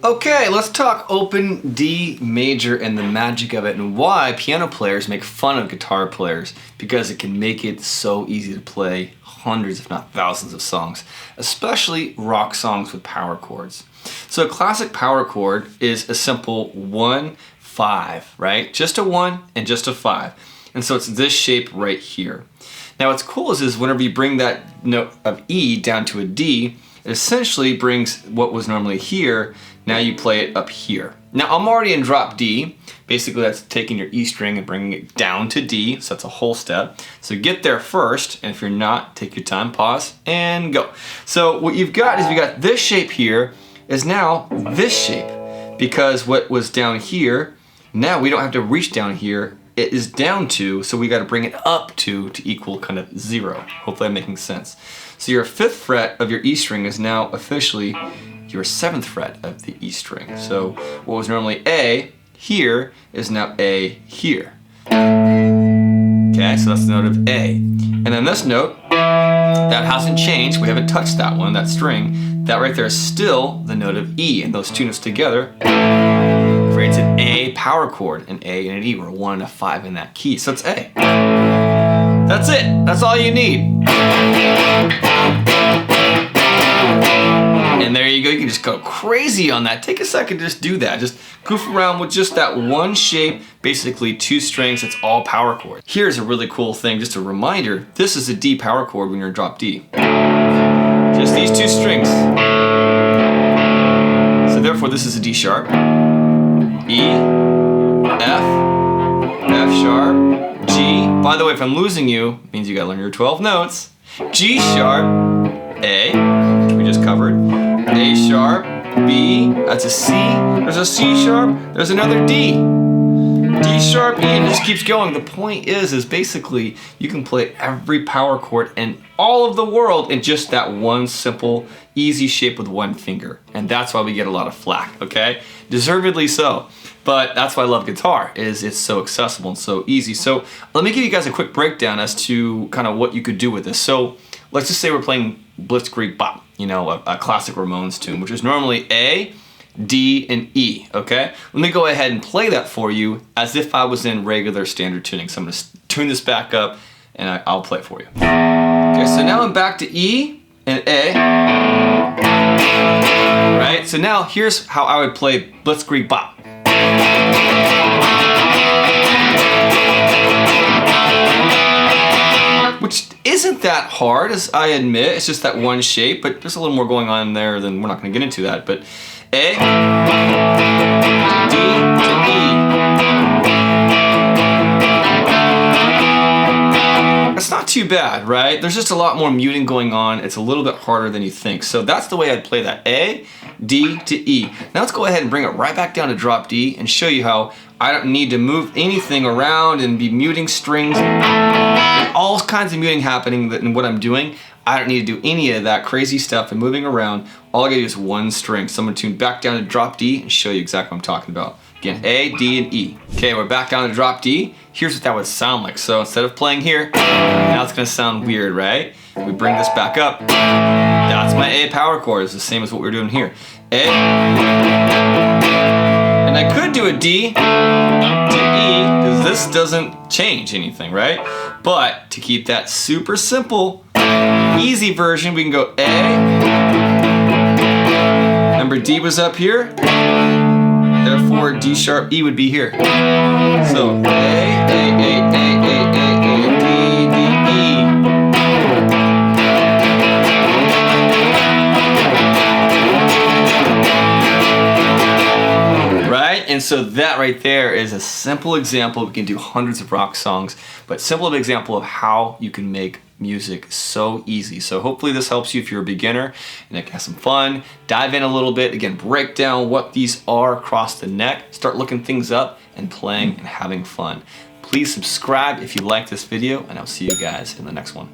Okay, let's talk open D major and the magic of it and why piano players make fun of guitar players, because it can make it so easy to play hundreds if not thousands of songs, especially rock songs with power chords. So a classic power chord is a simple 1-5, right? Just a 1 and just a 5. And so it's this shape right here. Now what's cool is whenever you bring that note of E down to a D, it essentially brings what was normally here, now you play it up here. Now I'm already in drop D. Basically that's taking your E string and bringing it down to D, so that's a whole step. So get there first, and if you're not, take your time, pause, and go. So what you've got is we got this shape here is now this shape, because what was down here, now we don't have to reach down here, it is down to, so we got to bring it up to equal kind of 0. Hopefully I'm making sense. So your 5th fret of your E string is now officially your 7th fret of the E string. So what was normally A here is now A here. Okay, so that's the note of A. And then this note, that hasn't changed, we haven't touched that one, that string. That right there is still the note of E, and those two notes together creates an A power chord, an A and an E, or a 1 and a 5 in that key. So it's A. That's it. That's all you need. And there you go. You can just go crazy on that. Take a second to just do that. Just goof around with just that one shape, basically 2 strings. It's all power chord. Here's a really cool thing, just a reminder. This is a D power chord when you're in drop D. Just these 2 strings. So therefore this is a D sharp, E, F, F sharp, G. By the way, if I'm losing you, it means you gotta learn your 12 notes. G sharp, A, which we just covered, A sharp, B, that's a C, there's a C sharp, there's another D. D sharp, E, and it just keeps going. The point is basically you can play every power chord in all of the world in just that one simple, easy shape with one finger. And that's why we get a lot of flack, okay? Deservedly so. But that's why I love guitar, is it's so accessible and so easy. So let me give you guys a quick breakdown as to kind of what you could do with this. So let's just say we're playing Blitzkrieg Bop, you know, a classic Ramones tune, which is normally A, D, and E, okay? Let me go ahead and play that for you as if I was in regular standard tuning. So I'm gonna tune this back up and I'll play it for you. Okay, so now I'm back to E and A, right? So now here's how I would play Blitzkrieg Bop. Which isn't that hard, as I admit. It's just that one shape, but there's a little more going on there than we're not gonna get into that. But A, D to E. That's not too bad, right? There's just a lot more muting going on. It's a little bit harder than you think. So that's the way I'd play that, A, D to E. Now let's go ahead and bring it right back down to drop D and show you how I don't need to move anything around and be muting strings. All kinds of muting happening in what I'm doing. I don't need to do any of that crazy stuff and moving around. All I gotta do is one string. So I'm gonna tune back down to drop D and show you exactly what I'm talking about. Again, A, D, and E. Okay, we're back down to drop D. Here's what that would sound like. So instead of playing here, now it's gonna sound weird, right? We bring this back up. That's my A power chord. It's the same as what we're doing here. A. And I could do a D to E, because this doesn't change anything, right? But to keep that super simple, easy version, we can go A. Remember D was up here? Therefore D sharp E would be here. So A, D, D, E. Right? And so that right there is a simple example. We can do hundreds of rock songs, but simple example of how you can make music so easy. So hopefully this helps you if you're a beginner and have some fun. Dive in a little bit. Again, break down what these are across the neck. Start looking things up and playing and having fun. Please subscribe if you like this video, and I'll see you guys in the next one.